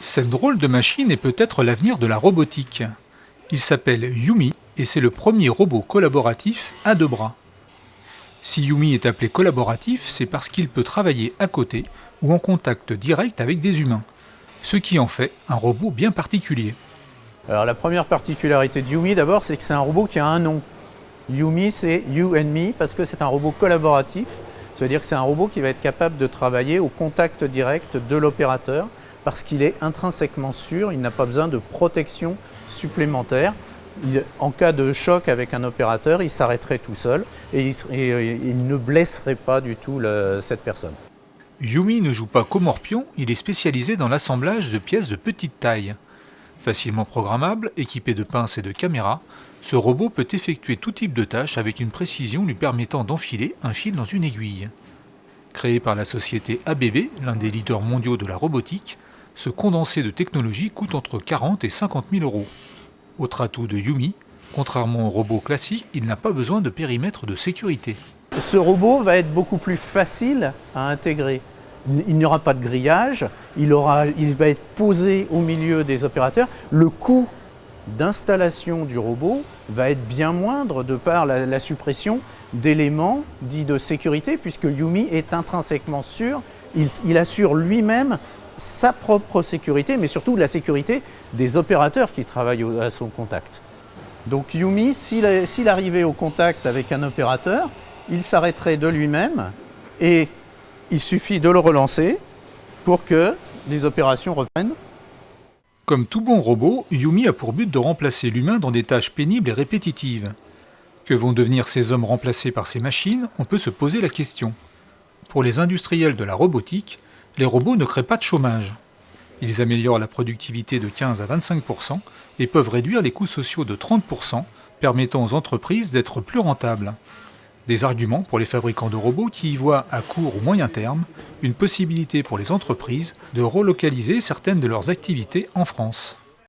Cette drôle de machine est peut-être l'avenir de la robotique. Il s'appelle Yumi et c'est le premier robot collaboratif à deux bras. Si Yumi est appelé collaboratif, c'est parce qu'il peut travailler à côté ou en contact direct avec des humains, ce qui en fait un robot bien particulier. Alors la première particularité de Yumi d'abord, c'est que c'est un robot qui a un nom. Yumi, c'est You and Me parce que c'est un robot collaboratif. Ça veut dire que c'est un robot qui va être capable de travailler au contact direct de l'opérateur parce qu'il est intrinsèquement sûr, il n'a pas besoin de protection supplémentaire. En cas de choc avec un opérateur, il s'arrêterait tout seul et il ne blesserait pas du tout cette personne. Yumi ne joue pas qu'au morpion, il est spécialisé dans l'assemblage de pièces de petite taille. Facilement programmable, équipé de pinces et de caméras, ce robot peut effectuer tout type de tâches avec une précision lui permettant d'enfiler un fil dans une aiguille. Créé par la société ABB, l'un des leaders mondiaux de la robotique, ce condensé de technologie coûte entre 40 et 50 000 euros. Autre atout de Yumi, contrairement au robot classique, il n'a pas besoin de périmètre de sécurité. Ce robot va être beaucoup plus facile à intégrer. Il n'y aura pas de grillage, il va être posé au milieu des opérateurs. Le coût d'installation du robot va être bien moindre de par la suppression d'éléments dits de sécurité, puisque Yumi est intrinsèquement sûr, il assure lui-même sa propre sécurité, mais surtout la sécurité des opérateurs qui travaillent à son contact. Donc Yumi, s'il arrivait au contact avec un opérateur, il s'arrêterait de lui-même et il suffit de le relancer pour que les opérations reprennent. Comme tout bon robot, Yumi a pour but de remplacer l'humain dans des tâches pénibles et répétitives. Que vont devenir ces hommes remplacés par ces machines? On peut se poser la question. Pour les industriels de la robotique, les robots ne créent pas de chômage. Ils améliorent la productivité de 15 à 25% et peuvent réduire les coûts sociaux de 30%, permettant aux entreprises d'être plus rentables. Des arguments pour les fabricants de robots qui y voient à court ou moyen terme une possibilité pour les entreprises de relocaliser certaines de leurs activités en France.